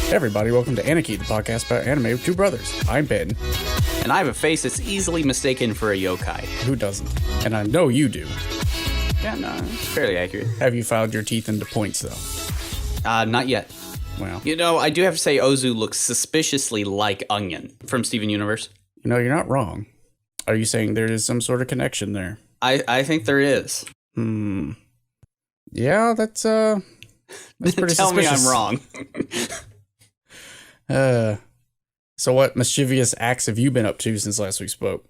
Hey everybody, welcome to Aniki, the podcast about anime with two brothers. I'm Ben. And I have a face that's easily mistaken for a yokai. Who doesn't? And I know you do. Yeah, no, it's fairly accurate. Have you filed your teeth into points, though? Not yet. Well, You know, I do have to say Ozu looks suspiciously like Onion from Steven Universe. you know, you're not wrong. Are you saying there is some sort of connection there? I think there is. Yeah, that's pretty Tell me suspicious. I'm wrong. So what mischievous acts have you been up to since last we spoke?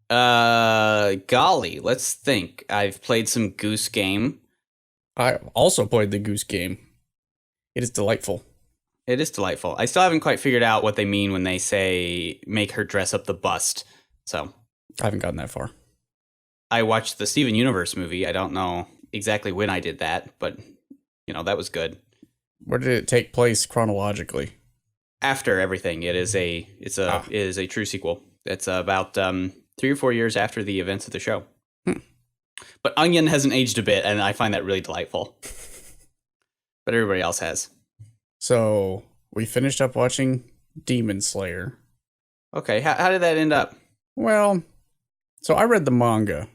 Golly, let's think. I've played some Goose Game. I also played the Goose Game. It is delightful. It is delightful. I still haven't quite figured out what they mean when they say make her dress up the bust. So I haven't gotten that far. I watched the Steven Universe movie. I don't know exactly when I did that, but you know, that was good. Where did it take place chronologically? After everything, it is a true sequel. It's about 3 or 4 years after the events of the show. But Onion hasn't aged a bit, and I find that really delightful. But everybody else has. So we finished up watching Demon Slayer. Okay, how did that end up? Well, so I read the manga,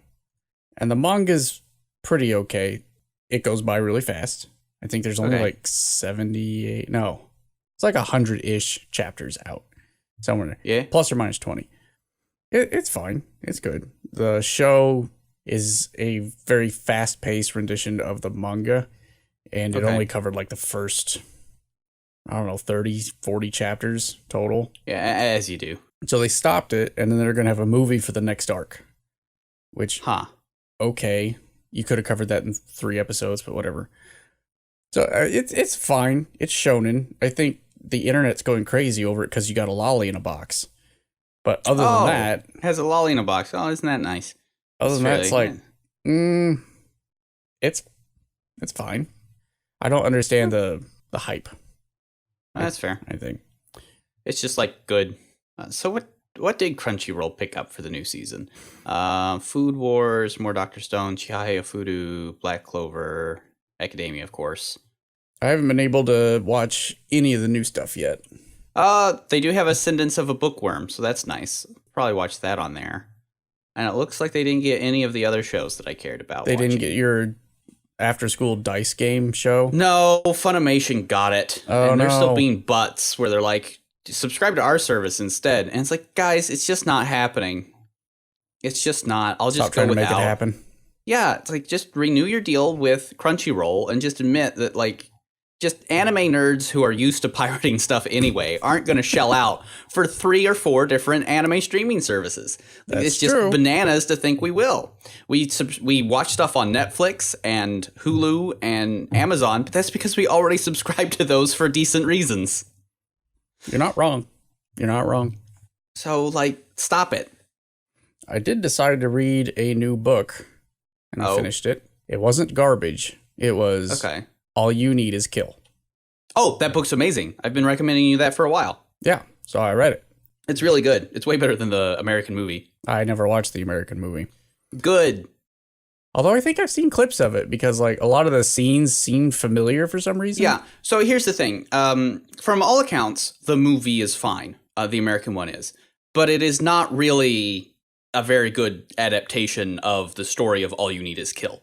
and the manga's pretty okay. It goes by really fast. I think there's only like 78. No, it's like 100-ish chapters out somewhere. Yeah, plus or minus 20. It's fine. It's good. The show is a very fast-paced rendition of the manga, and it only covered like the first, I don't know, 30, 40 chapters total. Yeah, as you do. So they stopped it, and then they're going to have a movie for the next arc. Which, okay, you could have covered that in 3 episodes, but whatever. So it's fine. It's shonen. I think the internet's going crazy over it because you got a lolly in a box. But other than that, it has a lolly in a box. Oh, isn't that nice? Other than that, it's like, it's fine. I don't understand the hype. That's fair. I think It's just like good. So what did Crunchyroll pick up for the new season? Food Wars, more Dr. Stone, Chihaya Fudu, Black Clover, Academia, of course. I haven't been able to watch any of the new stuff yet. They do have Ascendance of a Bookworm, so that's nice. Probably watch that on there. And it looks like they didn't get any of the other shows that I cared about. They didn't get your after-school dice game show? No, Funimation got it. Oh, and they're no. still being butts, where they're like, subscribe to our service instead. And it's like, guys, it's just not happening. It's just not. I'll just Stop trying go to make without. it happen. Yeah, it's like, just renew your deal with Crunchyroll and just admit that, like, just anime nerds who are used to pirating stuff anyway aren't going to shell out for 3 or 4 different anime streaming services. That's it's just true. bananas to think we will. We watch stuff on Netflix and Hulu and Amazon, but that's because we already subscribe to those for decent reasons. You're not wrong. You're not wrong. So, like, stop it. I did decide to read a new book, and I finished it. It wasn't garbage. It was All You Need Is Kill. Oh, that book's amazing. I've been recommending you that for a while. Yeah, so I read it. It's really good. It's way better than the American movie. I never watched the American movie. Good. Although I think I've seen clips of it because like a lot of the scenes seemed familiar for some reason. Yeah. So here's the thing. From all accounts, the movie is fine. The American one is. But it is not really a very good adaptation of the story of All You Need Is Kill.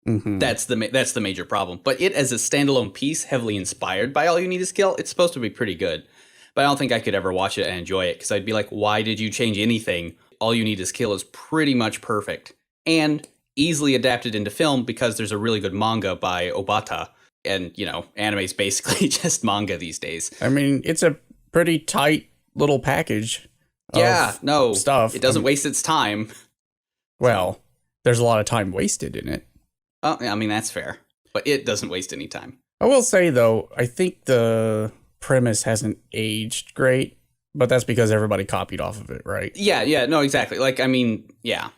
Mm-hmm. That's the major problem. But it as a standalone piece, heavily inspired by All You Need Is Kill, it's supposed to be pretty good. But I don't think I could ever watch it and enjoy it because I'd be like, why did you change anything? All You Need Is Kill is pretty much perfect and easily adapted into film because there's a really good manga by Obata. And, you know, anime is basically just manga these days. I mean, it's a pretty tight little package. Stuff. It doesn't waste its time. Well, there's a lot of time wasted in it. I mean, that's fair. But it doesn't waste any time. I will say, though, I think the premise hasn't aged great, but that's because everybody copied off of it, right? Yeah, no, exactly. Like, I mean, yeah,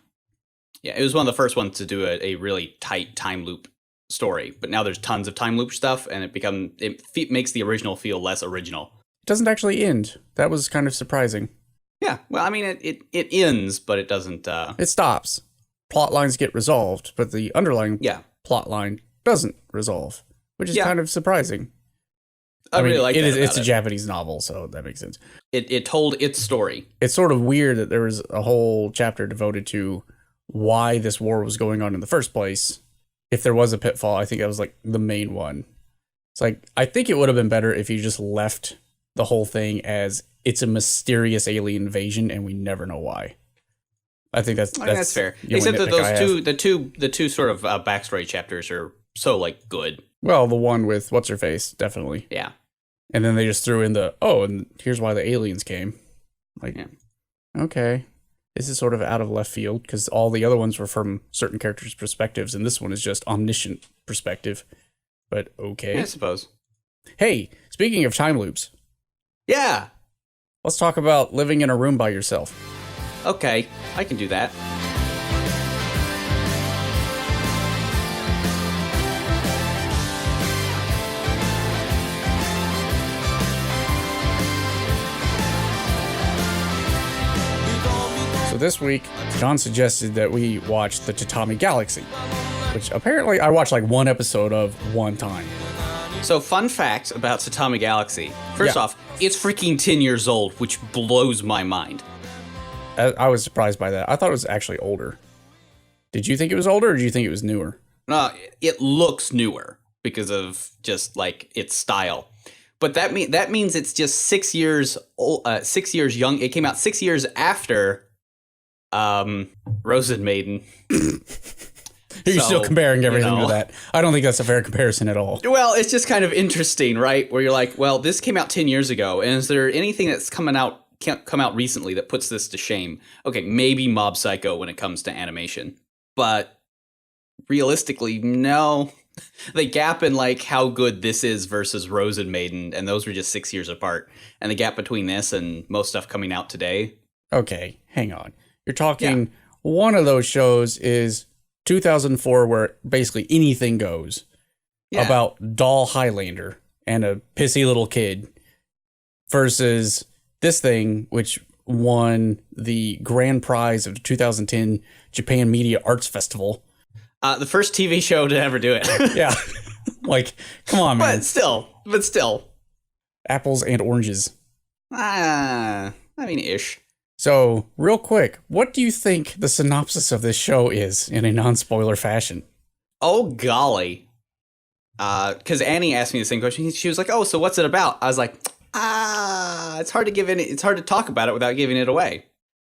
it was one of the first ones to do a really tight time loop story, but now there's tons of time loop stuff, and it makes the original feel less original. It doesn't actually end. That was kind of surprising. Yeah, well, I mean, it ends, but it doesn't... It stops. Plot lines get resolved, but the underlying plot line doesn't resolve, which is kind of surprising. I really like that about It's a Japanese novel, so that makes sense. It told its story. It's sort of weird that there was a whole chapter devoted to why this war was going on in the first place. If there was a pitfall, I think that was like the main one. It's like, I think it would have been better if you just left the whole thing as it's a mysterious alien invasion and we never know why. I think that's fair. Except that the two sort of backstory chapters are so like good. Well, the one with what's her face, definitely. Yeah. And then they just threw in and here's why the aliens came. Like, okay. This is sort of out of left field because all the other ones were from certain characters' perspectives, and this one is just omniscient perspective. But okay. I suppose. Hey, speaking of time loops. Yeah. Let's talk about living in a room by yourself. Okay, I can do that. So this week, John suggested that we watch the Tatami Galaxy, which apparently I watched like one episode of one time. So, fun fact about Tatami Galaxy. First off, it's freaking 10 years old, which blows my mind. I was surprised by that. I thought it was actually older. Did you think it was older, or did you think it was newer? It looks newer because of just like its style. But that means it's just 6 years old, 6 years young. It came out 6 years after Rose and Maiden. You're still comparing everything to that. I don't think that's a fair comparison at all. Well, it's just kind of interesting, right? Where you're like, well, this came out 10 years ago, and is there anything that's come out recently that puts this to shame? Okay, maybe Mob Psycho when it comes to animation. But realistically, no. The gap in like how good this is versus Rose and Maiden, and those were just 6 years apart. And the gap between this and most stuff coming out today. Okay, hang on. You're talking one of those shows is 2004 where basically anything goes about Doll Highlander and a pissy little kid versus this thing, which won the grand prize of the 2010 Japan Media Arts Festival. The first TV show to ever do it. Yeah. Like, come on, man. But still. Apples and oranges. I mean, ish. So, real quick, what do you think the synopsis of this show is in a non-spoiler fashion? Oh, golly. Because Annie asked me the same question. She was like, oh, so what's it about? I was like, it's hard to talk about it without giving it away.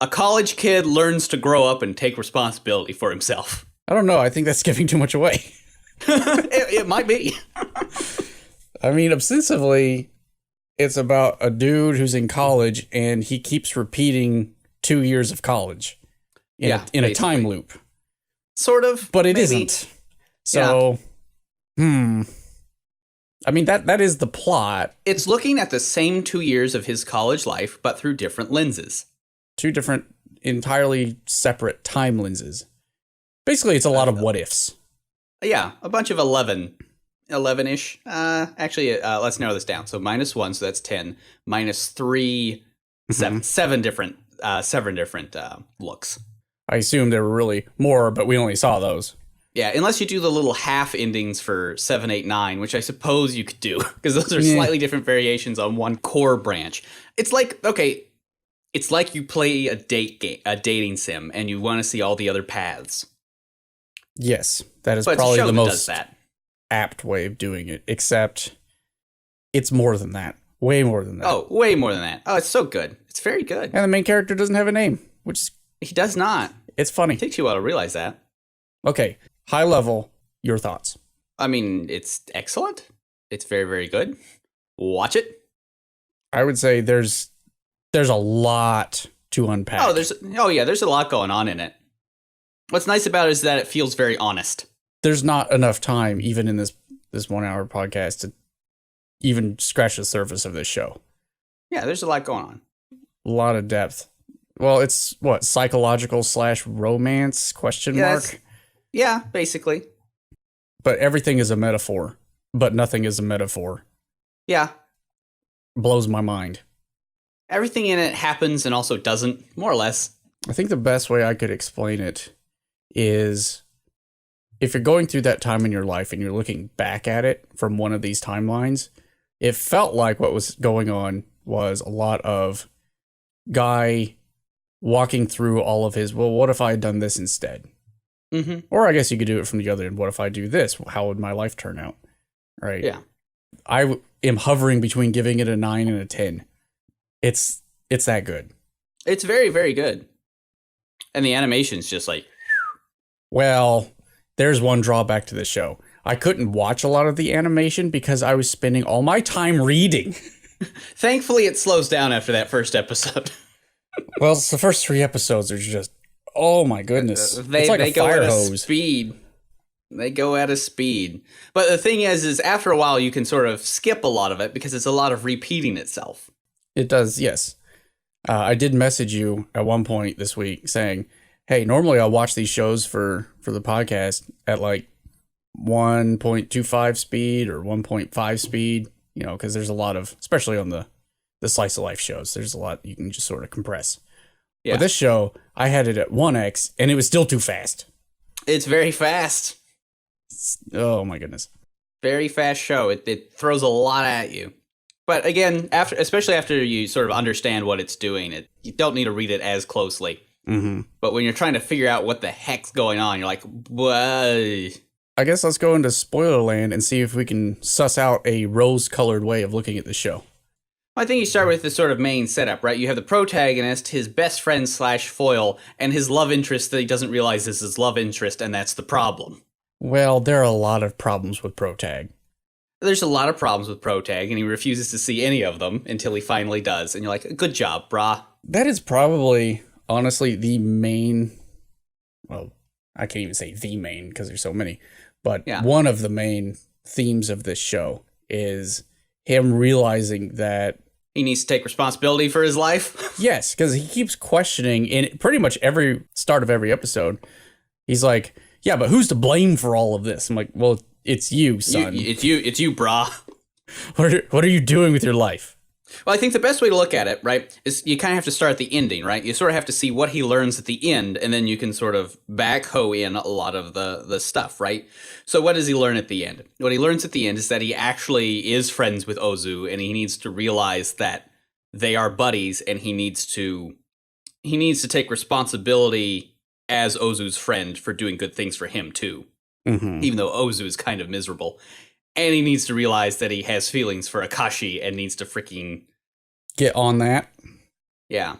A college kid learns to grow up and take responsibility for himself. I don't know. I think that's giving too much away. It might be. I mean, ostensibly, it's about a dude who's in college and he keeps repeating 2 years of college in a time loop. Sort of. But it isn't. So, I mean, that is the plot. It's looking at the same 2 years of his college life, but through different lenses. Two different, entirely separate time lenses. Basically, it's a lot of what ifs. Yeah, a bunch of 11-ish. Actually, let's narrow this down. So -1, so that's 10. -3, 7 different looks. I assume there were really more, but we only saw those. Yeah, unless you do the little half endings for 7, 8, 9, which I suppose you could do, because those are slightly different variations on one core branch. It's like, it's like you play a dating sim, and you want to see all the other paths. Yes, that is probably the most apt way of doing it, except it's more than that. Way more than that. Oh, way more than that. Oh, it's so good. It's very good. And the main character doesn't have a name, which is... He does not. It's funny. It takes you a while to realize that. Okay, high level, your thoughts. I mean, it's excellent. It's very, very good. Watch it. I would say there's a lot to unpack. There's a lot going on in it. What's nice about it is that it feels very honest. There's not enough time, even in this 1 hour podcast, to even scratch the surface of this show. Yeah, there's a lot going on. A lot of depth. Well, it's what, psychological / romance ? Yeah, basically. But everything is a metaphor, but nothing is a metaphor. Yeah. Blows my mind. Everything in it happens and also doesn't, more or less. I think the best way I could explain it is if you're going through that time in your life and you're looking back at it from one of these timelines, it felt like what was going on was a lot of guy walking through all of his, well, what if I had done this instead? Mm-hmm. Or I guess you could do it from the other end. What if I do this? How would my life turn out? Right? Yeah. I am hovering between giving it a 9 and a 10. It's that good. It's very, very good. And the animation's just like... Well, there's one drawback to the show. I couldn't watch a lot of the animation because I was spending all my time reading. Thankfully, it slows down after that first episode. Well, it's the first 3 episodes are just, oh my goodness. They it's like a go fire at hose. a speed. They go at a speed. But the thing is after a while, you can sort of skip a lot of it because it's a lot of repeating itself. It does, yes. I did message you at one point this week saying, hey, normally I'll watch these shows for the podcast at like 1.25 speed or 1.5 speed, you know, because there's a lot of, especially on the slice of life shows, there's a lot you can just sort of compress. Yeah. But this show, I had it at 1x and it was still too fast. It's very fast. Oh my goodness. Very fast show. It throws a lot at you. But again, especially after you sort of understand what it's doing, you don't need to read it as closely. Mm-hmm. But when you're trying to figure out what the heck's going on, you're like, whoa. I guess let's go into spoiler land and see if we can suss out a rose-colored way of looking at the show. I think you start with the sort of main setup, right? You have the protagonist, his best friend / foil, and his love interest that he doesn't realize is his love interest, and that's the problem. Well, there are a lot of problems with Protag. There's a lot of problems with Protag, and he refuses to see any of them until he finally does. And you're like, good job, brah. That is probably, honestly, the main... Well, I can't even say the main because there's so many. But one of the main themes of this show is him realizing that... he needs to take responsibility for his life? Yes, because he keeps questioning in pretty much every start of every episode. He's like, yeah, but who's to blame for all of this? I'm like, well... it's you, son. It's you, brah. What are you doing with your life? Well, I think the best way to look at it, right, is you kind of have to start at the ending, right? You sort of have to see what he learns at the end, and then you can sort of backhoe in a lot of the stuff, right? So what does he learn at the end? What he learns at the end is that he actually is friends with Ozu, and he needs to realize that they are buddies, and he needs to take responsibility as Ozu's friend for doing good things for him, too. Mm-hmm. Even though Ozu is kind of miserable. And he needs to realize that he has feelings for Akashi and needs to freaking... get on that. Yeah.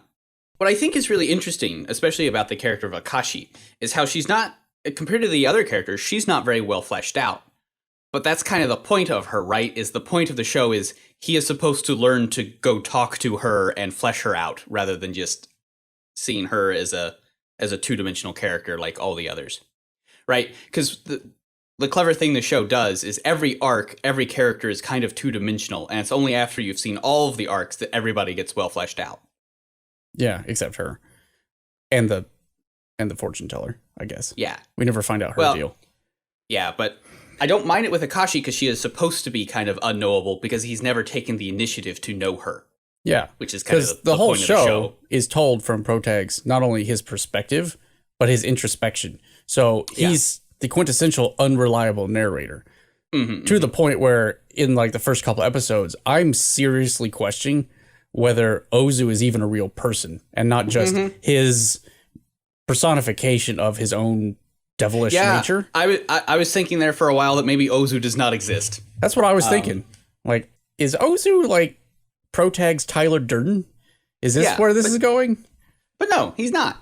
What I think is really interesting, especially about the character of Akashi, is how she's not, compared to the other characters, she's not very well fleshed out. But that's kind of the point of her, right? Is the point of the show is he is supposed to learn to go talk to her and flesh her out, rather than just seeing her as a two-dimensional character like all the others. Right? Because the clever thing the show does is every arc, every character is kind of two-dimensional, and it's only after you've seen all of the arcs that everybody gets well fleshed out. Yeah, except her. And the fortune teller, I guess. Yeah. We never find out her deal. Yeah, but I don't mind it with Akashi because she is supposed to be kind of unknowable because he's never taken the initiative to know her. Yeah. Which is kind of the whole point of the show is told from Protag's, not only his perspective, but his introspection. So he's the quintessential unreliable narrator to the point where in like the first couple episodes, I'm seriously questioning whether Ozu is even a real person and not just his personification of his own devilish nature. I was thinking there for a while that maybe Ozu does not exist. That's what I was thinking. Like, is Ozu like Protag's Tyler Durden? Is this where this is going? But no, he's not.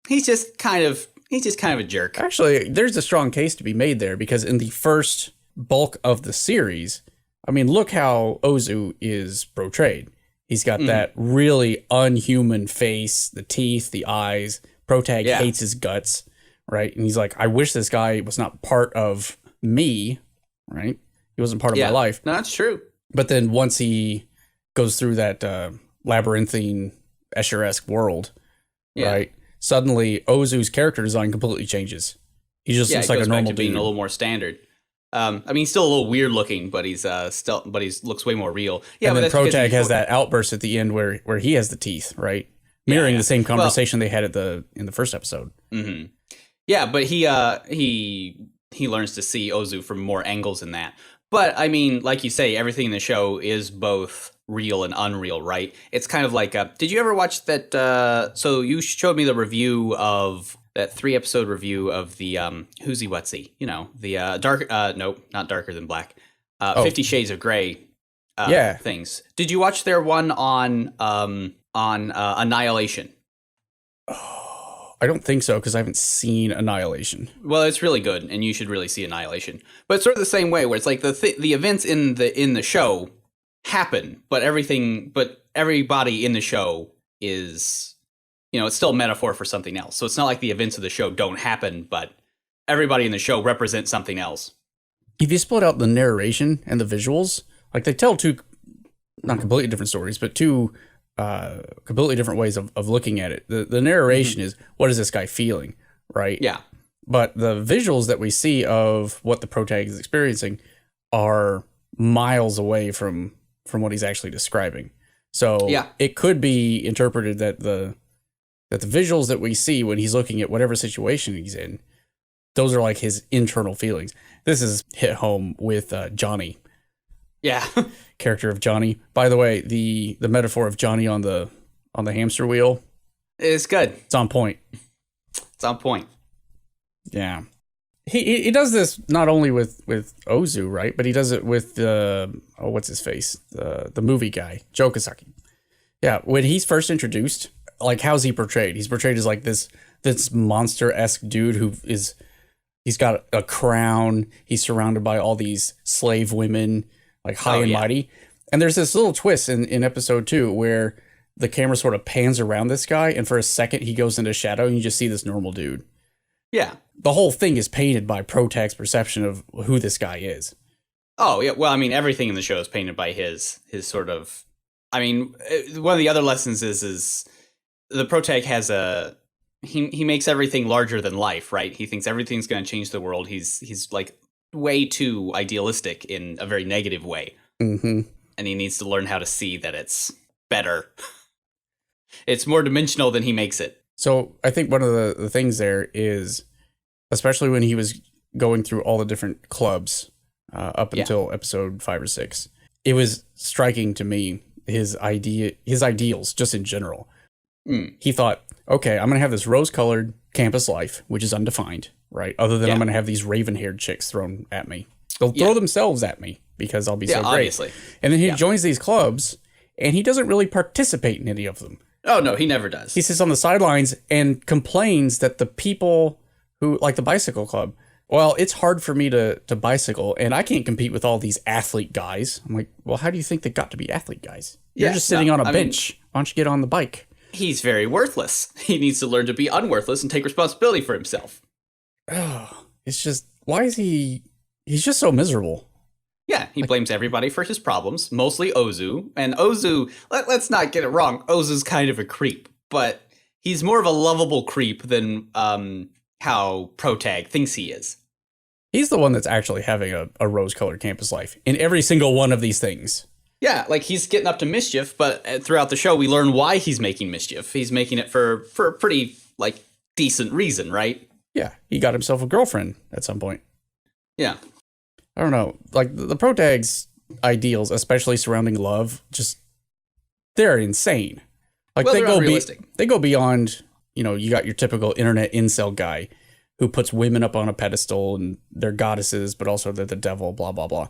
He's just kind of a jerk. Actually, there's a strong case to be made there because in the first bulk of the series, I mean, look how Ozu is portrayed. He's got that really unhuman face, the teeth, the eyes. Protag hates his guts, right? And he's like, I wish this guy was not part of me, right? He wasn't part of my life. No, that's true. But then once he goes through that labyrinthine Escher-esque world, right? Suddenly Ozu's character design completely changes. He just looks like a normal dude. Being a little more standard. I mean, he's still a little weird looking, but he's looks way more real. Yeah, and but then Protag has that outburst at the end where he has the teeth, right? Mirroring the same conversation they had in the first episode. Mm-hmm. Yeah, but he he learns to see Ozu from more angles in that. But I mean, like you say, everything in the show is both real and unreal, right? It's kind of like, did you ever watch that? So you showed me the review of that 3-episode review of the Who'sy Whatsy, the dark, nope, not Darker Than Black, 50 Shades of Grey. Things. Did you watch their one on Annihilation? I don't think so, because I haven't seen Annihilation. Well, it's really good, and you should really see Annihilation. But it's sort of the same way, where it's like the events in the show happen, but everybody in the show is, it's still a metaphor for something else. So it's not like the events of the show don't happen, but everybody in the show represents something else. If you split out the narration and the visuals, like they tell two, not completely different stories, but two completely different ways of looking at it. The narration is, what is this guy feeling, right? Yeah. But the visuals that we see of what the protag is experiencing are miles away from what he's actually describing. So it could be interpreted that the visuals that we see when he's looking at whatever situation he's in, those are like his internal feelings. This is hit home with Johnny. Yeah. Character of Johnny. By the way, the metaphor of Johnny on the hamster wheel is good. It's on point. It's on point. Yeah. He does this not only with Ozu, right? But he does it with what's his face? The movie guy, Joe Kasaki. Yeah, when he's first introduced, like, how's he portrayed? He's portrayed as like this monster-esque dude he's got a crown, he's surrounded by all these slave women, like high and mighty. And there's this little twist in episode 2 where the camera sort of pans around this guy, and for a second he goes into shadow and you just see this normal dude. Yeah. The whole thing is painted by Protag's perception of who this guy is. Oh, yeah. Well, I mean, everything in the show is painted by his sort of... I mean, one of the other lessons is the Protag has he makes everything larger than life, right? He thinks everything's going to change the world. He's like way too idealistic in a very negative way. Mm-hmm. And he needs to learn how to see that it's better. It's more dimensional than he makes it. So I think one of the things there is, especially when he was going through all the different clubs up until episode 5 or 6, it was striking to me his ideals just in general. He thought, okay, I'm going to have this rose-colored campus life, which is undefined, right? Other than I'm going to have these raven-haired chicks thrown at me. They'll throw themselves at me because I'll be so great. Obviously. And then he joins these clubs, and he doesn't really participate in any of them. Oh, no, he never does. He sits on the sidelines and complains that the people who, like the bicycle club, well, it's hard for me to bicycle, and I can't compete with all these athlete guys. I'm like, well, how do you think they got to be athlete guys? You're just sitting on a bench. Why don't you get on the bike? He's very worthless. He needs to learn to be unworthless and take responsibility for himself. Oh, it's just, why is he's just so miserable. Yeah, he blames everybody for his problems, mostly Ozu. And Ozu, let's not get it wrong, Ozu's kind of a creep, but he's more of a lovable creep than how Protag thinks he is. He's the one that's actually having a rose-colored campus life in every single one of these things. Yeah, like he's getting up to mischief, but throughout the show we learn why he's making mischief. He's making it for a pretty, like, decent reason, right? Yeah, he got himself a girlfriend at some point. Yeah. I don't know, like the Protag's ideals, especially surrounding love, just they're insane. Like well, they go beyond, you got your typical internet incel guy who puts women up on a pedestal and they're goddesses, but also they're the devil, blah blah blah.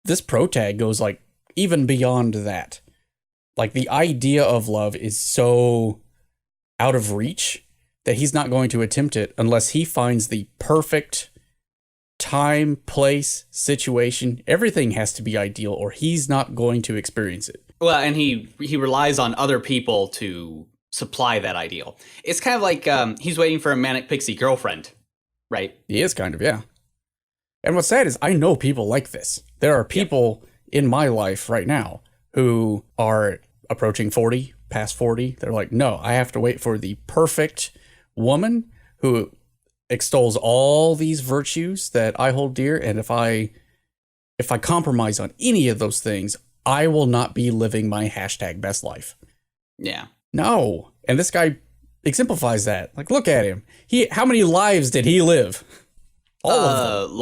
This Protag goes like even beyond that. Like the idea of love is so out of reach that he's not going to attempt it unless he finds the perfect time, place, situation. Everything has to be ideal or he's not going to experience it. Well, and he relies on other people to supply that ideal. It's kind of like he's waiting for a manic pixie girlfriend, right? He is kind of, yeah. And what's sad is I know people like this. There are people in my life right now who are approaching 40, past 40. They're like, no, I have to wait for the perfect woman who extols all these virtues that I hold dear, and if I compromise on any of those things, I will not be living my #best life. Yeah. No. And this guy exemplifies that. Like, look at him. How many lives did he live? All of them.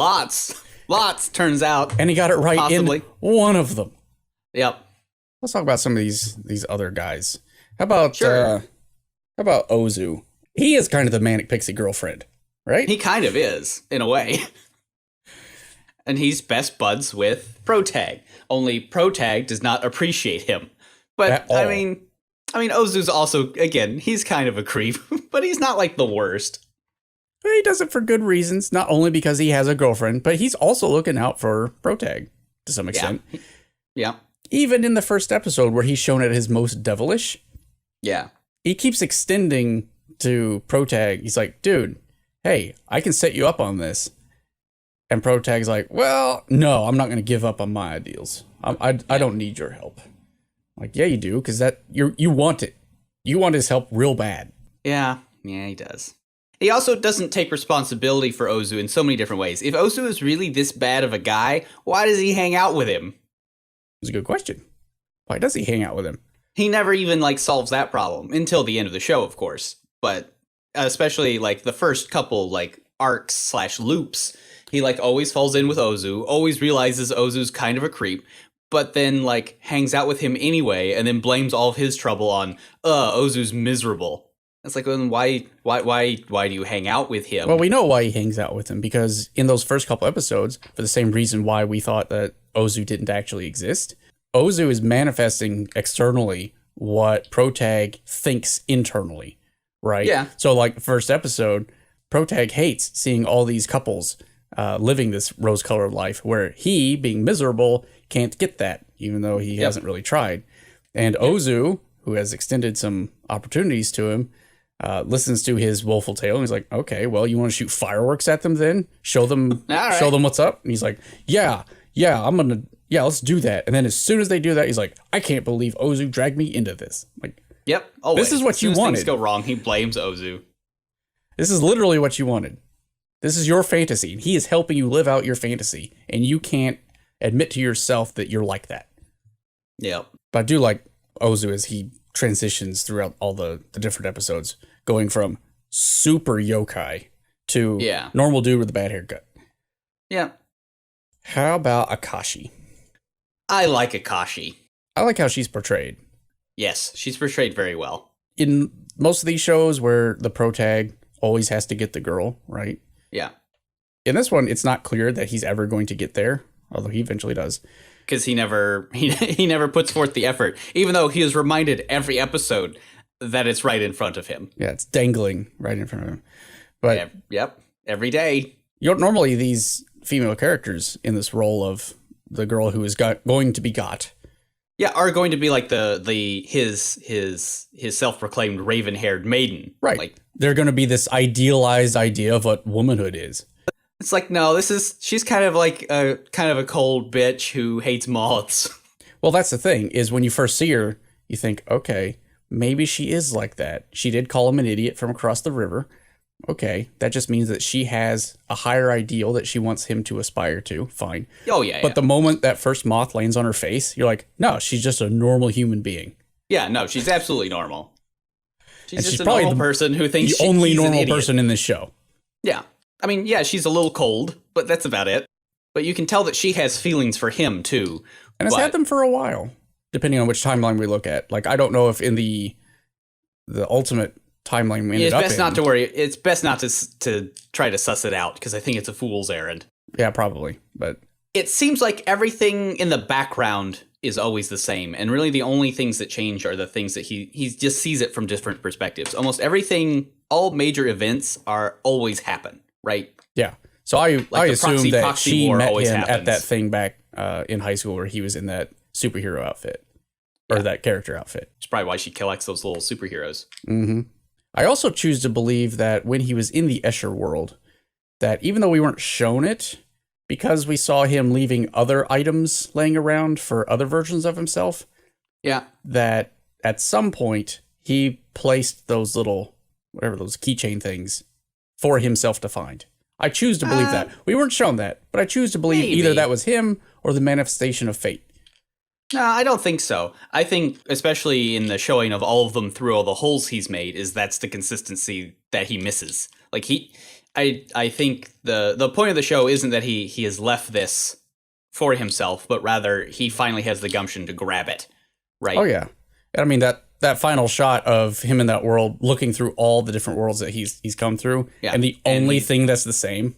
Lots, turns out. And he got it right Possibly. in one of them. Yep. Let's talk about some of these other guys. How about Ozu? He is kind of the manic pixie girlfriend, right? He kind of is, in a way. And he's best buds with Protag. Only Protag does not appreciate him. But I mean, Ozu's also, again, he's kind of a creep, but he's not like the worst. He does it for good reasons, not only because he has a girlfriend, but he's also looking out for Protag to some extent. Yeah. Even in the first episode where he's shown at his most devilish. Yeah. He keeps extending to Protag. He's like, dude, hey, I can set you up on this. And Protag's like, well, no, I'm not going to give up on my ideals. I don't need your help. Like, yeah, you do, because you want it. You want his help real bad. Yeah, he does. He also doesn't take responsibility for Ozu in so many different ways. If Ozu is really this bad of a guy, why does he hang out with him? It's a good question. Why does he hang out with him? He never even, solves that problem until the end of the show, of course. But especially, the first couple, arcs/loops, he, always falls in with Ozu, always realizes Ozu's kind of a creep, but then, hangs out with him anyway, and then blames all of his trouble on, Ozu's miserable. It's then why do you hang out with him? Well, we know why he hangs out with him, because in those first couple episodes, for the same reason why we thought that Ozu didn't actually exist, Ozu is manifesting externally what Protag thinks internally, right? Yeah. So, first episode, Protag hates seeing all these couples living this rose-colored life, where he, being miserable, can't get that, even though he hasn't really tried. And Ozu, who has extended some opportunities to him, listens to his woeful tale, and he's like, okay, well, you want to shoot fireworks at them then? Show them what's up? And he's like, yeah, let's do that. And then as soon as they do that, he's like, I can't believe Ozu dragged me into this. Yep, always. This is what you wanted. Things go wrong, he blames Ozu. This is literally what you wanted. This is your fantasy, and he is helping you live out your fantasy, and you can't admit to yourself that you're like that. Yep. But I do like Ozu as he transitions throughout all the different episodes, going from super yokai to normal dude with a bad haircut. Yeah. How about Akashi? I like Akashi. I like how she's portrayed. Yes, she's portrayed very well. In most of these shows where the protag always has to get the girl, right? Yeah. In this one, it's not clear that he's ever going to get there, although he eventually does. Because he never puts forth the effort, even though he is reminded every episode that it's right in front of him. Yeah, it's dangling right in front of him. But yep, every day. Normally these female characters in this role of the girl who is going to be got. Yeah, are going to be like his self-proclaimed raven-haired maiden. Right. They're going to be this idealized idea of what womanhood is. It's no, she's kind of like a cold bitch who hates moths. Well, that's the thing, is when you first see her, you think, okay, maybe she is like that. She did call him an idiot from across the river. Okay, that just means that she has a higher ideal that she wants him to aspire to. Fine. Oh, yeah. But the moment that first moth lands on her face, you're like, no, she's just a normal human being. Yeah, no, she's absolutely normal. She's just a probably normal person who thinks the only he's normal an idiot. person in this show. Yeah. I mean, yeah, she's a little cold, but that's about it. But you can tell that she has feelings for him, too. And has had them for a while, depending on which timeline we look at. I don't know if in the ultimate timeline we ended up in. It's best not to worry. It's best not to try to suss it out, because I think it's a fool's errand. Yeah, probably. But it seems like everything in the background is always the same, and really the only things that change are the things that he just sees it from different perspectives. Almost everything, all major events always happen, right? Yeah. So I assume that she met him happens at that thing back in high school where he was in that superhero outfit or that character outfit. It's probably why she collects those little superheroes. Mm-hmm. I also choose to believe that when he was in the Escher world, that even though we weren't shown it, because we saw him leaving other items laying around for other versions of himself, that at some point he placed those little, those keychain things for himself to find. I choose to believe that. We weren't shown that, but I choose to believe either that was him or the manifestation of fate. No, I don't think so. I think, especially in the showing of all of them through all the holes he's made, that's the consistency that he misses. I I think the point of the show isn't that he has left this for himself, but rather he finally has the gumption to grab it, right? Oh yeah, I mean that final shot of him in that world, looking through all the different worlds that he's come through, and the only thing that's the same,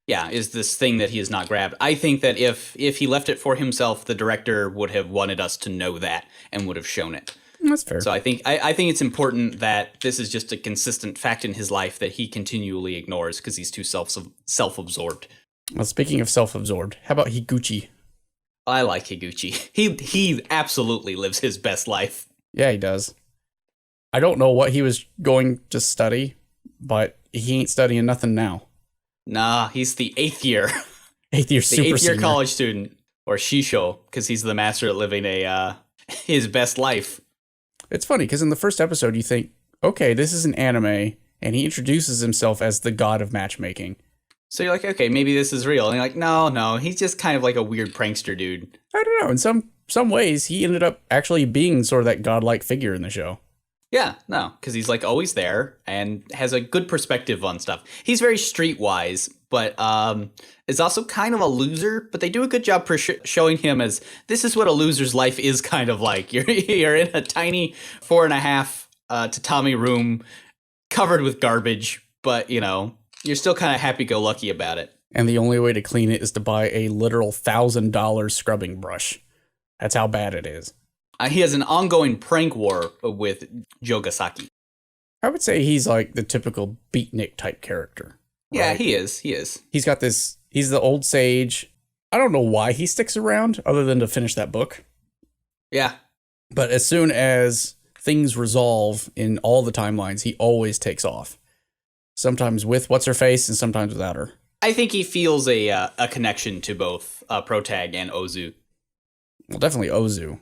is this thing that he has not grabbed. I think that if he left it for himself, the director would have wanted us to know that and would have shown it. That's fair. So I think it's important that this is just a consistent fact in his life that he continually ignores because he's too self-absorbed. Well, speaking of self-absorbed, how about Higuchi? I like Higuchi. He absolutely lives his best life. Yeah, he does. I don't know what he was going to study, but he ain't studying nothing now. Nah, he's the 8th year. 8th year the 8th year college student, or Shisho, because he's the master at living his best life. It's funny, because in the first episode, you think, okay, this is an anime, and he introduces himself as the god of matchmaking. So you're like, okay, maybe this is real. And you're like, no, he's just kind of like a weird prankster dude. I don't know. In some ways, he ended up actually being sort of that godlike figure in the show. Yeah, no, because he's like always there and has a good perspective on stuff. He's very streetwise, but is also kind of a loser. But they do a good job showing him as this is what a loser's life is kind of like. You're in a tiny 4.5 tatami room covered with garbage, but you're still kind of happy-go-lucky about it. And the only way to clean it is to buy a literal $1,000 scrubbing brush. That's how bad it is. He has an ongoing prank war with Jogasaki. I would say he's like the typical beatnik type character. Right? Yeah, he is. He's got this, he's the old sage. I don't know why he sticks around other than to finish that book. Yeah. But as soon as things resolve in all the timelines, he always takes off. Sometimes with what's-her-face and sometimes without her. I think he feels a connection to both Protag and Ozu. Well, definitely Ozu.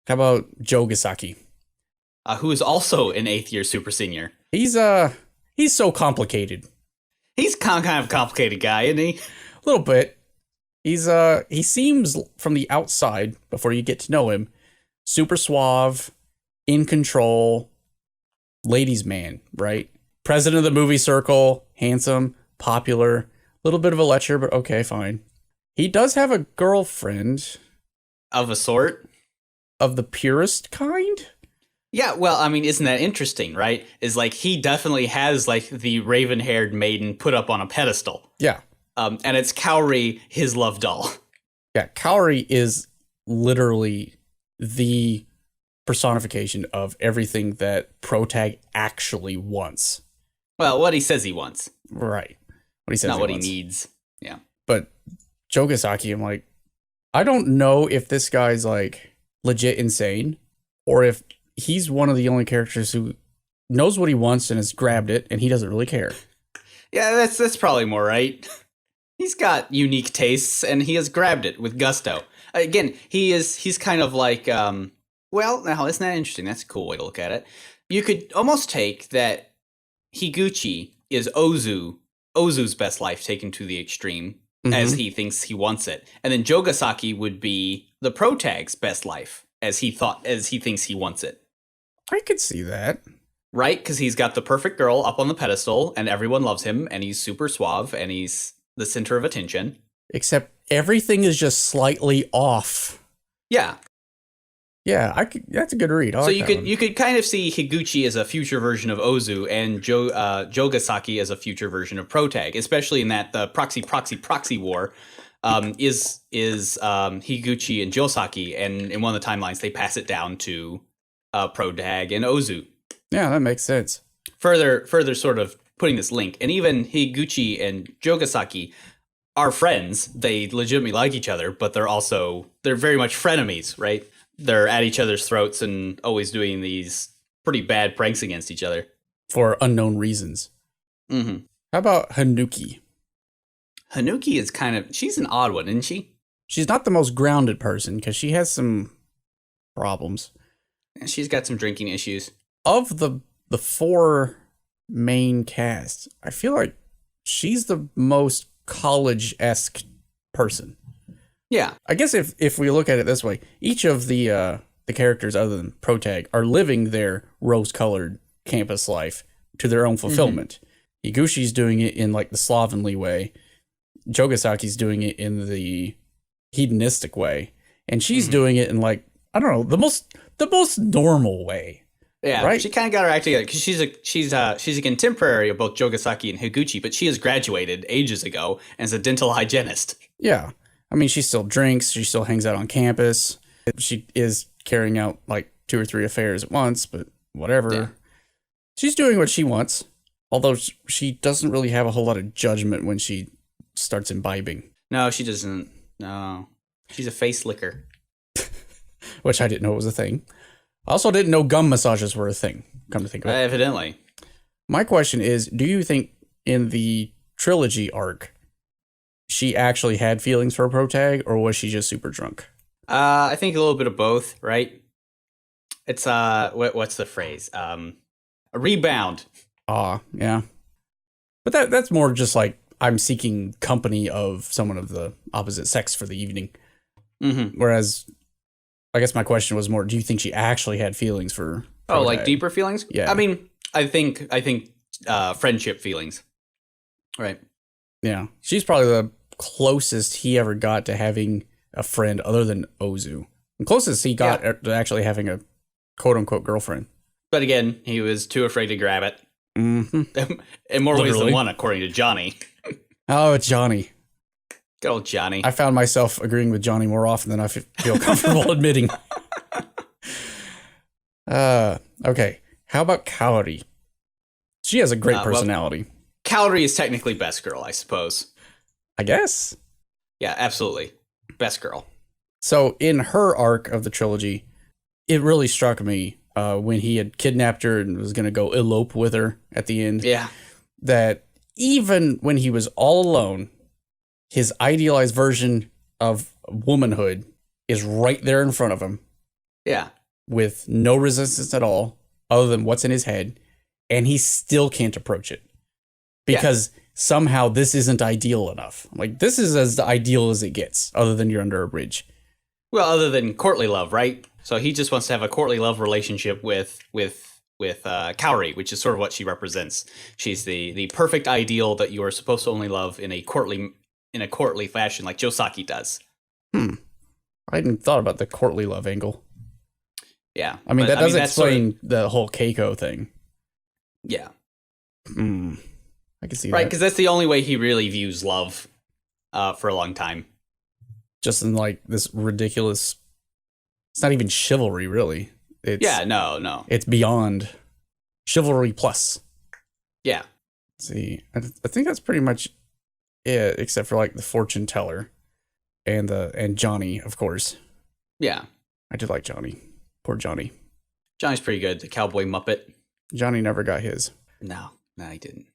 How about Jogasaki? Who is also an 8th year super senior. He's so complicated. He's kind of a complicated guy, isn't he? A little bit. He seems from the outside, before you get to know him, super suave, in control, ladies' man, right? President of the movie circle, handsome, popular, little bit of a lecher, but okay, fine. He does have a girlfriend. Of a sort? Of the purest kind? Yeah, well, I mean, isn't that interesting, right? Is like, he definitely has like the raven-haired maiden put up on a pedestal. Yeah. And it's Kaori, his love doll. Yeah, Kaori is literally the personification of everything that Protag actually wants. Well, what he says he wants. Right. What he says Not he what wants. he needs. Yeah. But Jogasaki, I'm like, I don't know if this guy's like legit insane or if he's one of the only characters who knows what he wants and has grabbed it and he doesn't really care. Yeah, that's probably more right. He's got unique tastes and he has grabbed it with gusto. Again, he's kind of like, well, now isn't that interesting? That's a cool way to look at it. You could almost take that Higuchi is Ozu's best life taken to the extreme, as he thinks he wants it. And then Jogasaki would be the Protag's best life as he thinks he wants it. I could see that. Right? Because he's got the perfect girl up on the pedestal and everyone loves him and he's super suave and he's the center of attention. Except everything is just slightly off. Yeah. Yeah, that's a good read. So you could kind of see Higuchi as a future version of Ozu and Jogasaki as a future version of Protag, especially in that the proxy war is Higuchi and Josaki, and in one of the timelines they pass it down to Protag and Ozu. Yeah, that makes sense. Further sort of putting this link, and even Higuchi and Jogasaki are friends. They legitimately like each other, but they're very much frenemies, right? They're at each other's throats and always doing these pretty bad pranks against each other. For unknown reasons. Mm-hmm. How about Hanuki? Hanuki is she's an odd one, isn't she? She's not the most grounded person because she has some problems. She's got some drinking issues. Of the 4 main cast, I feel like she's the most college-esque person. Yeah. I guess if we look at it this way, each of the characters other than Protag are living their rose-colored campus life to their own fulfillment. Higushi's doing it in like the slovenly way. Jogasaki's doing it in the hedonistic way, and she's doing it in like, I don't know, the most normal way. Yeah, right? She kind of got her act together because she's a contemporary of both Jogasaki and Higuchi, but she has graduated ages ago and is a dental hygienist. Yeah, I mean, she still drinks, she still hangs out on campus. She is carrying out like 2 or 3 affairs at once, but whatever. Yeah. She's doing what she wants, although she doesn't really have a whole lot of judgment when she starts imbibing. No, she doesn't. No, she's a face licker. Which I didn't know was a thing. I also didn't know gum massages were a thing, come to think of it. Evidently. My question is, do you think in the trilogy arc, she actually had feelings for Protag, or was she just super drunk? I think a little bit of both, right? It's, what's the phrase? A rebound. Yeah. But that's more just like, I'm seeking company of someone of the opposite sex for the evening. Mm-hmm. Whereas, I guess my question was more, do you think she actually had feelings for Protag? Oh, like deeper feelings? Yeah. I mean, I think friendship feelings. Right. Yeah. She's probably the closest he ever got to having a friend other than Ozu. The closest he got to actually having a quote-unquote girlfriend. But again, he was too afraid to grab it. Mm-hmm. In more ways than one, according to Johnny. Oh, it's Johnny. Good old Johnny. I found myself agreeing with Johnny more often than I feel comfortable admitting. Okay. How about Kaori? She has a great personality. Well, Kaori is technically best girl, I suppose. I guess. Yeah, absolutely. Best girl. So in her arc of the trilogy, it really struck me when he had kidnapped her and was going to go elope with her at the end. Yeah. That even when he was all alone, his idealized version of womanhood is right there in front of him. Yeah. With no resistance at all, other than what's in his head. And he still can't approach it. Because somehow this isn't ideal enough. Like, this is as ideal as it gets, other than you're under a bridge. Well, other than courtly love, right? So he just wants to have a courtly love relationship with Kaori, which is sort of what she represents. She's the perfect ideal that you are supposed to only love in a courtly fashion, like Josaki does. I hadn't thought about the courtly love angle. Yeah, I mean, that does explain the whole Keiko thing. Yeah. I can see that. Right, because that's the only way he really views love for a long time. Just in like this ridiculous. It's not even chivalry, really. No. It's beyond chivalry plus. Yeah. Let's see, I think that's pretty much it, except for like the fortune teller and Johnny, of course. Yeah. I did like Johnny. Poor Johnny. Johnny's pretty good. The cowboy Muppet. Johnny never got his. No, he didn't.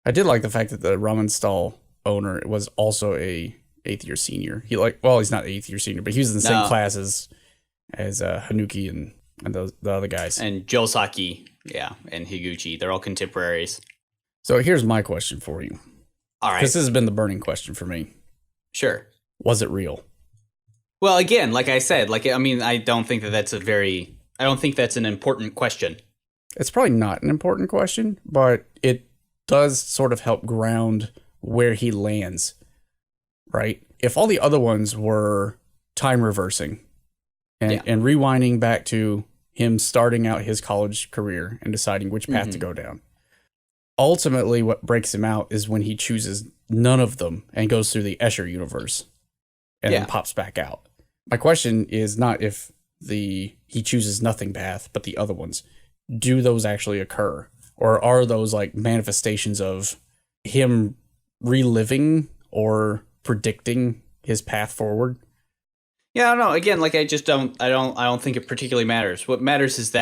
I did like the fact that the ramen stall owner was also a 8th year senior. He's not 8th year senior, but he was in the same class as Hanuki and the other guys. And Josaki, and Higuchi. They're all contemporaries. So here's my question for you. All right. Because this has been the burning question for me. Sure. Was it real? Well, again, like I said, I don't think that's an important question. It's probably not an important question, but it does sort of help ground where he lands, right? If all the other ones were time reversing and rewinding back to him starting out his college career and deciding which path to go down, ultimately what breaks him out is when he chooses none of them and goes through the Escher universe and then pops back out. My question is not if he chooses nothing path, but the other ones. Do those actually occur? Or are those like manifestations of him reliving or predicting his path forward? Yeah, I don't know. Again, I don't think it particularly matters. What matters is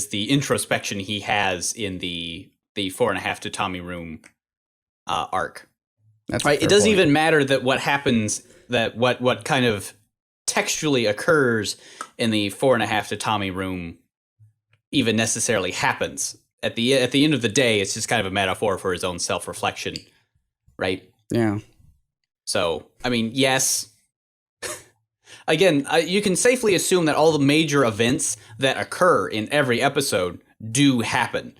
the introspection he has in the 4.5 Tatami room arc. That's right. It doesn't even matter that what happens, that what kind of textually occurs in the 4.5 Tatami room even necessarily happens. At the end of the day, it's just kind of a metaphor for his own self-reflection, right? Yeah. So, I mean, yes. Again, you can safely assume that all the major events that occur in every episode do happen.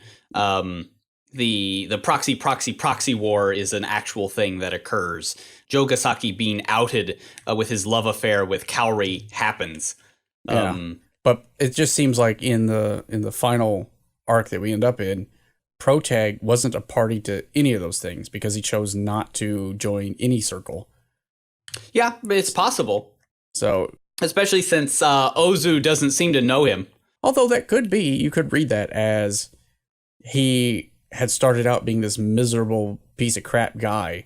the proxy war is an actual thing that occurs. Jogasaki being outed with his love affair with Kaori happens. Yeah. But it just seems like in the final arc that we end up in, Protag wasn't a party to any of those things because he chose not to join any circle. Yeah, but it's possible. So, especially since Ozu doesn't seem to know him. Although that could be, you could read that as he had started out being this miserable piece of crap guy,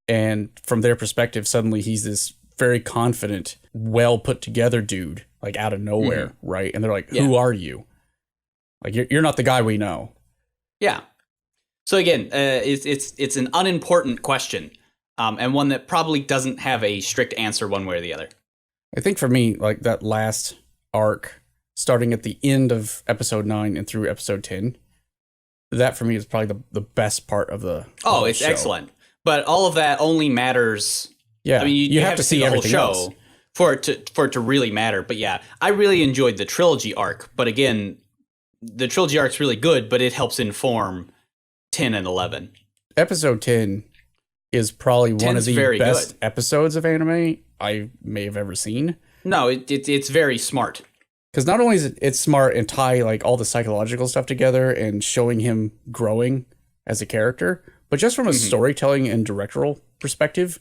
and from their perspective, suddenly he's this very confident, well put together dude, like out of nowhere, right? And they're like, "Who are you? Like, you're not the guy we know." Yeah. So again, it's an unimportant question, and one that probably doesn't have a strict answer one way or the other. I think for me, like that last arc, starting at the end of episode 9 and through episode 10, that for me is probably the best part of the it's show. Excellent. But all of that only matters. Yeah, I mean, you have to see the whole show else for it to really matter. But yeah, I really enjoyed the trilogy arc. But again, the trilogy arc's really good, but it helps inform 10 and 11. Episode 10 is probably one of the best episodes of anime I may have ever seen. No, it's very smart. Because not only is it smart and tie like all the psychological stuff together and showing him growing as a character, but just from a storytelling and directorial perspective.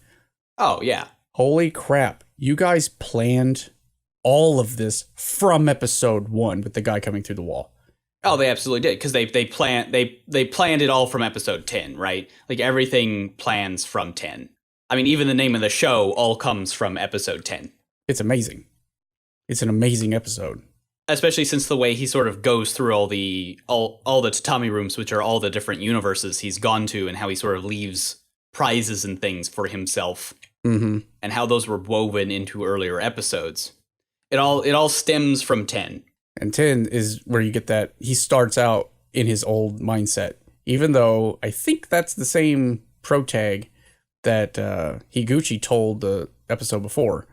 Oh, yeah. Holy crap. You guys planned all of this from episode 1 with the guy coming through the wall. Oh, they absolutely did, because they planned it all from episode 10, right? Like everything plans from 10. I mean, even the name of the show all comes from episode 10. It's amazing. It's an amazing episode. Especially since the way he sort of goes through all the tatami rooms, which are all the different universes he's gone to, and how he sort of leaves prizes and things for himself, and how those were woven into earlier episodes. It all stems from 10. And 10 is where you get that he starts out in his old mindset, even though I think that's the same protag that Higuchi told the episode before,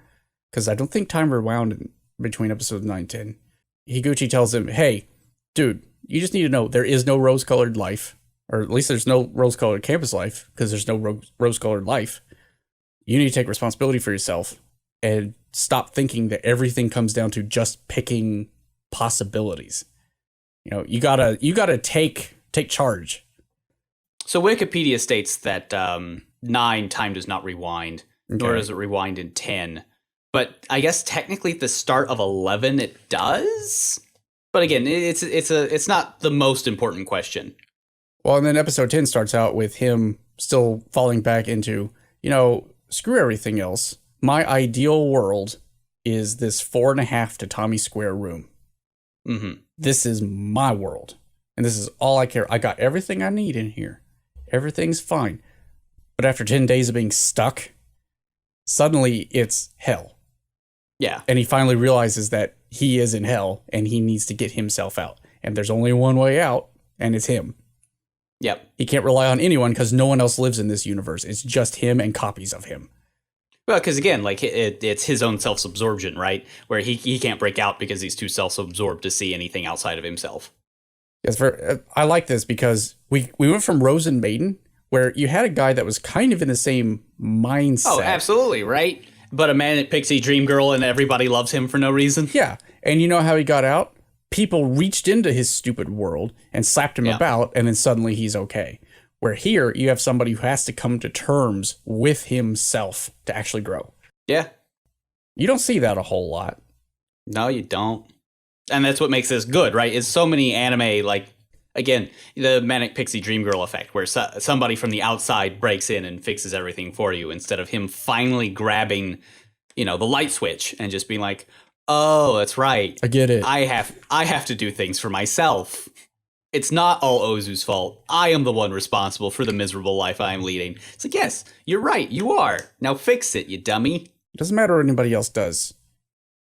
because I don't think time rewound between episodes 9 and 10. Higuchi tells him, "Hey, dude, you just need to know there is no rose-colored life, or at least there's no rose-colored campus life, because there's no rose-colored life. You need to take responsibility for yourself and stop thinking that everything comes down to just picking possibilities. You know, you gotta take charge." So Wikipedia states that 9 time does not rewind, nor does it rewind in 10. But I guess technically at the start of 11 it does. But again, it's not the most important question. Well, and then episode 10 starts out with him still falling back into, screw everything else. My ideal world is this 4.5 tatami square room. This is my world. And this is all I care. I got everything I need in here. Everything's fine. But after 10 days of being stuck, suddenly it's hell. Yeah. And he finally realizes that he is in hell and he needs to get himself out. And there's only one way out, and it's him. Yep. He can't rely on anyone because no one else lives in this universe. It's just him and copies of him. Well, because again, like it's his own self-absorption, right? Where he can't break out because he's too self-absorbed to see anything outside of himself. Yes, I like this because we went from Rose and Maiden, where you had a guy that was kind of in the same mindset. Oh, absolutely, right? But a manic pixie dream girl and everybody loves him for no reason. Yeah, and you know how he got out? People reached into his stupid world and slapped him about, and then suddenly he's okay. Where here, you have somebody who has to come to terms with himself to actually grow. Yeah. You don't see that a whole lot. No, you don't. And that's what makes this good, right? Is so many anime, like, again, the manic pixie dream girl effect, where somebody from the outside breaks in and fixes everything for you, instead of him finally grabbing, the light switch and just being like, oh, that's right. I get it. I have to do things for myself. It's not all Ozu's fault. I am the one responsible for the miserable life I am leading. It's like, yes, you're right. You are. Now fix it, you dummy. It doesn't matter what anybody else does.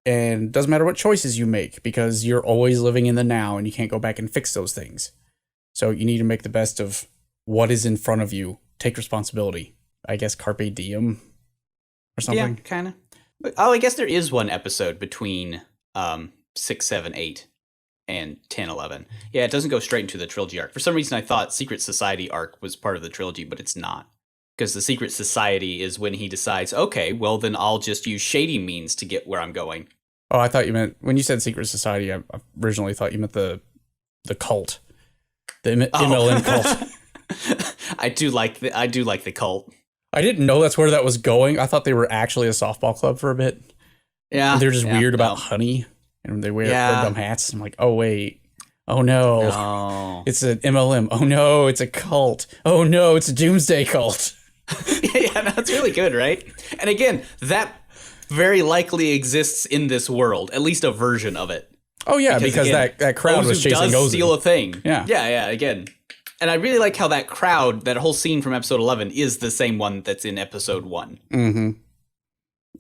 And it doesn't matter what choices you make, because you're always living in the now and you can't go back and fix those things. So you need to make the best of what is in front of you. Take responsibility. I guess carpe diem or something. Yeah, kind of. Oh, I guess there is one episode between 6, 7, 8. and 10, 11. Yeah, it doesn't go straight into the trilogy arc. For some reason, I thought Secret Society arc was part of the trilogy, but it's not. Because the Secret Society is when he decides, okay, well, then I'll just use shady means to get where I'm going. Oh, I thought you meant, when you said Secret Society, I originally thought you meant the cult. The MLM cult. I do like the cult. I didn't know that's where that was going. I thought they were actually a softball club for a bit. Yeah. And they're just weird about honey. And they wear dumb hats. I'm like, oh, wait. Oh, no. It's an MLM. Oh, no, it's a cult. Oh, no, it's a doomsday cult. Yeah, no, it's really good, right? And again, that very likely exists in this world, at least a version of it. Oh, yeah, because again, that crowd was chasing Ozu. Steal a thing. Yeah. Yeah, again. And I really like how that crowd, that whole scene from episode 11, is the same one that's in episode 1. Mm-hmm.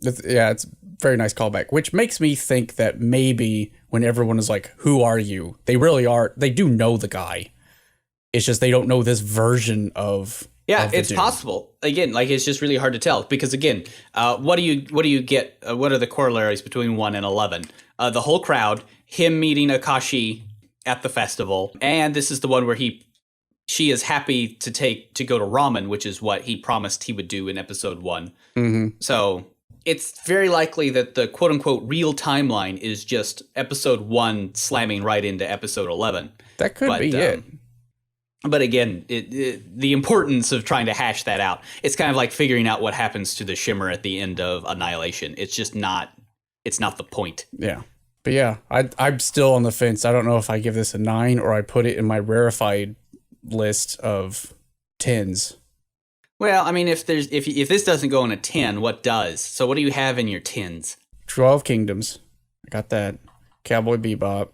It's a very nice callback, which makes me think that maybe when everyone is like, who are you? They really are. They do know the guy. It's just they don't know this version of. Yeah, it's possible. Again, like it's just really hard to tell because again, what do you get? What are the corollaries between 1 and 11? The whole crowd, him meeting Akashi at the festival, and this is the one where she is happy to go to ramen, which is what he promised he would do in episode 1. Mm-hmm. So it's very likely that the quote unquote real timeline is just episode 1 slamming right into episode 11. That could be it. But again, the importance of trying to hash that out, it's kind of like figuring out what happens to the Shimmer at the end of Annihilation. It's just not the point. Yeah. But yeah, I'm still on the fence. I don't know if I give this a 9 or I put it in my rarefied list of 10s. Well, I mean, if this doesn't go in a 10, what does? So what do you have in your 10s? 12 Kingdoms. I got that. Cowboy Bebop.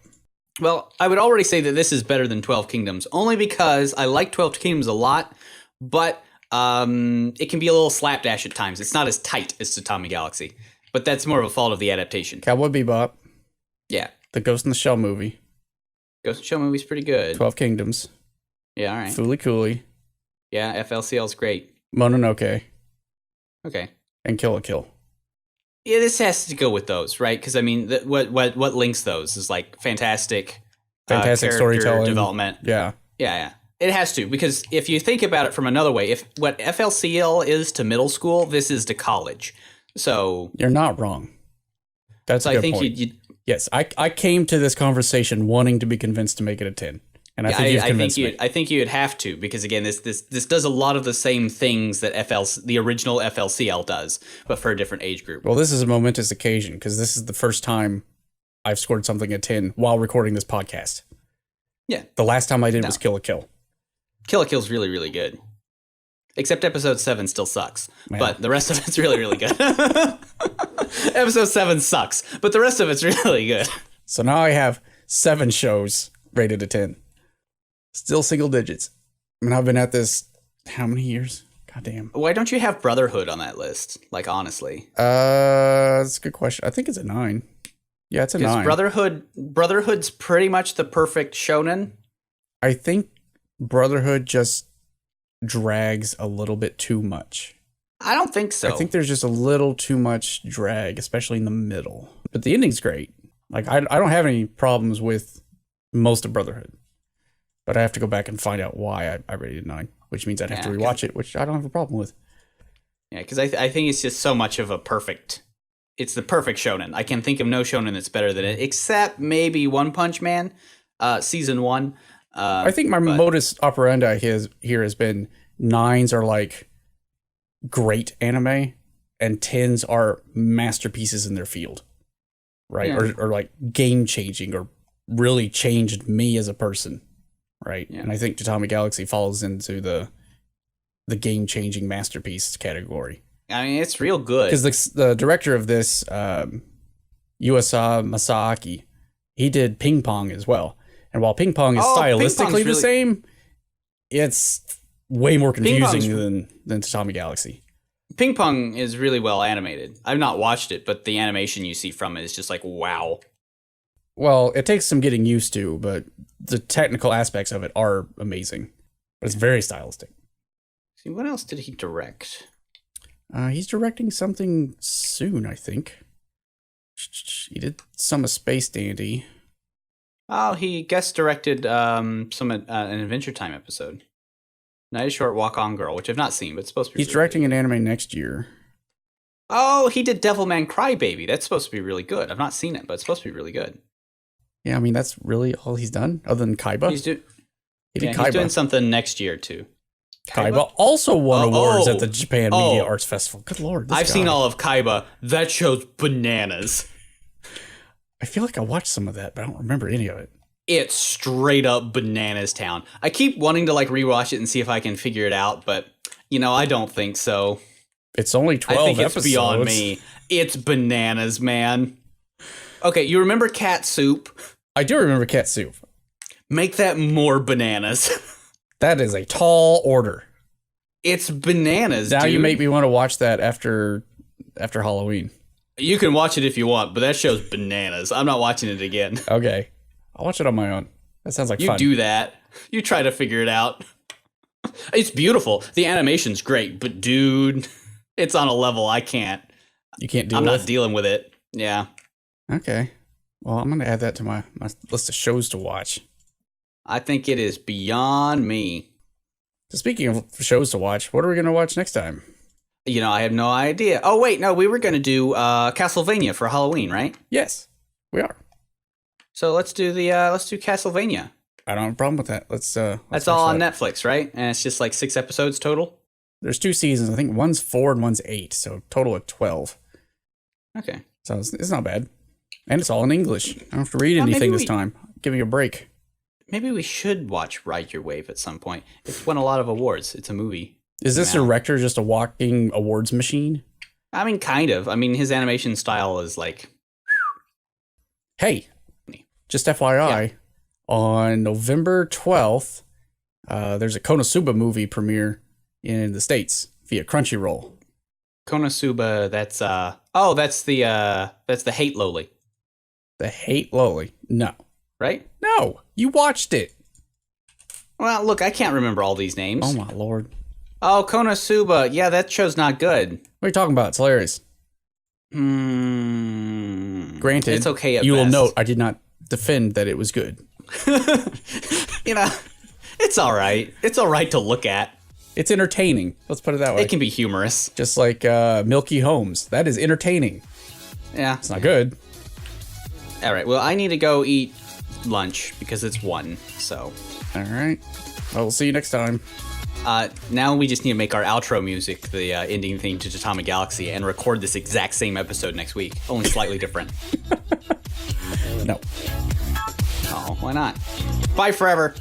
Well, I would already say that this is better than 12 Kingdoms, only because I like 12 Kingdoms a lot, but it can be a little slapdash at times. It's not as tight as Tatami Galaxy, but that's more of a fault of the adaptation. Cowboy Bebop. Yeah. The Ghost in the Shell movie. Ghost in the Shell movie's pretty good. 12 Kingdoms. Yeah, all right. Fooly Cooly. Yeah, FLCL's great. Mononoke. Okay. And Kill la Kill. Yeah, this has to go with those, right? Because I mean, what links those is like fantastic storytelling, development. Yeah. It has to, because if you think about it from another way, if what FLCL is to middle school, this is to college. So you're not wrong. That's a good point. Yes, I came to this conversation wanting to be convinced to make it a 10. And I think you've convinced me. I think you'd have to, because again, this does a lot of the same things that the original FLCL does, but for a different age group. Well, this is a momentous occasion because this is the first time I've scored something a 10 while recording this podcast. Yeah. The last time I did was Kill la Kill. Kill la Kill's really, really good. Except episode 7 still sucks. Man. But the rest of it's really, really good. Episode 7 sucks, but the rest of it's really good. So now I have 7 shows rated a 10. Still single digits. I mean, I've been at this how many years? God damn. Why don't you have Brotherhood on that list? Like, honestly. That's a good question. I think it's a 9. Yeah, it's a 9. Brotherhood's pretty much the perfect shonen. I think Brotherhood just drags a little bit too much. I don't think so. I think there's just a little too much drag, especially in the middle. But the ending's great. Like, I don't have any problems with most of Brotherhood. But I have to go back and find out why I rated 9, which means I'd have to rewatch it, which I don't have a problem with. Yeah, because I think it's just so much of it's the perfect shonen. I can think of no shonen that's better than it, except maybe One Punch Man, season 1. I think my modus operandi here has been 9s are like great anime, and 10s are masterpieces in their field, right? Yeah. Or like game changing, or really changed me as a person. Right, yeah. And I think Tatami Galaxy falls into the game-changing masterpiece category. I mean, it's real good. Because the director of this, Yuasa Masaaki, he did Ping Pong as well. And while Ping Pong is stylistically the same, it's way more confusing than Tatami Galaxy. Ping Pong is really well animated. I've not watched it, but the animation you see from it is just like, wow. Well, it takes some getting used to, but the technical aspects of it are amazing. But it's very stylistic. See, what else did he direct? He's directing something soon, I think. He did some of Space Dandy. Oh, he guest directed an Adventure Time episode. Night is Short, Walk On Girl, which I've not seen, but it's supposed to be. He's directing an anime next year. Oh, he did Devilman Crybaby. That's supposed to be really good. I've not seen it, but it's supposed to be really good. Yeah, I mean, that's really all he's done, other than Kaiba. He's Kaiba. He's doing something next year, too. Kaiba also won awards at the Japan Media Arts Festival. Good lord. I've seen all of Kaiba. That show's bananas. I feel like I watched some of that, but I don't remember any of it. It's straight up bananas town. I keep wanting to like rewatch it and see if I can figure it out, but I don't think so. It's only 12 I think episodes. It's beyond me. It's bananas, man. Okay, you remember Cat Soup? I do remember Cat Soup. Make that more bananas. That is a tall order. It's bananas, now dude. You make me want to watch that after Halloween. You can watch it if you want, but that show's bananas. I'm not watching it again. Okay. I'll watch it on my own. That sounds like fun. You do that. You try to figure it out. It's beautiful. The animation's great, but dude, it's on a level I can't. You can't deal I'm with? not dealing with it. Yeah. Okay. Well, I'm going to add that to my list of shows to watch. I think it is beyond me. So speaking of shows to watch, what are we going to watch next time? I have no idea. Oh, wait, no, we were going to do Castlevania for Halloween, right? Yes, we are. So let's do Castlevania. I don't have a problem with that. Let's That's all on Netflix, right? And it's just like 6 episodes total? There's 2 seasons. I think one's 4 and one's 8, so total of 12. Okay. So it's not bad. And it's all in English. I don't have to read anything this time. Give me a break. Maybe we should watch Ride Your Wave at some point. It's won a lot of awards. It's a movie. Is this director just a walking awards machine? I mean, kind of. I mean, his animation style is like... Hey, just FYI, on November 12th, there's a Konosuba movie premiere in the States via Crunchyroll. Konosuba, that's the Hate Lowly. The Hate Lowly? No. Right? No, you watched it. Well, look, I can't remember all these names. Oh my lord. Oh, Konosuba. Yeah, that show's not good. What are you talking about? It's hilarious. Granted, it's okay at you will best. note I did not defend that it was good. It's all right. It's all right to look at. It's entertaining. Let's put it that way. It can be humorous. Just like Milky Holmes. That is entertaining. Yeah. It's not good. All right. Well, I need to go eat lunch because it's 1. So. All right. Well, we'll see you next time. Now we just need to make our outro music the ending theme to Tatami Galaxy and record this exact same episode next week, only slightly different. No. Oh, why not? Bye forever.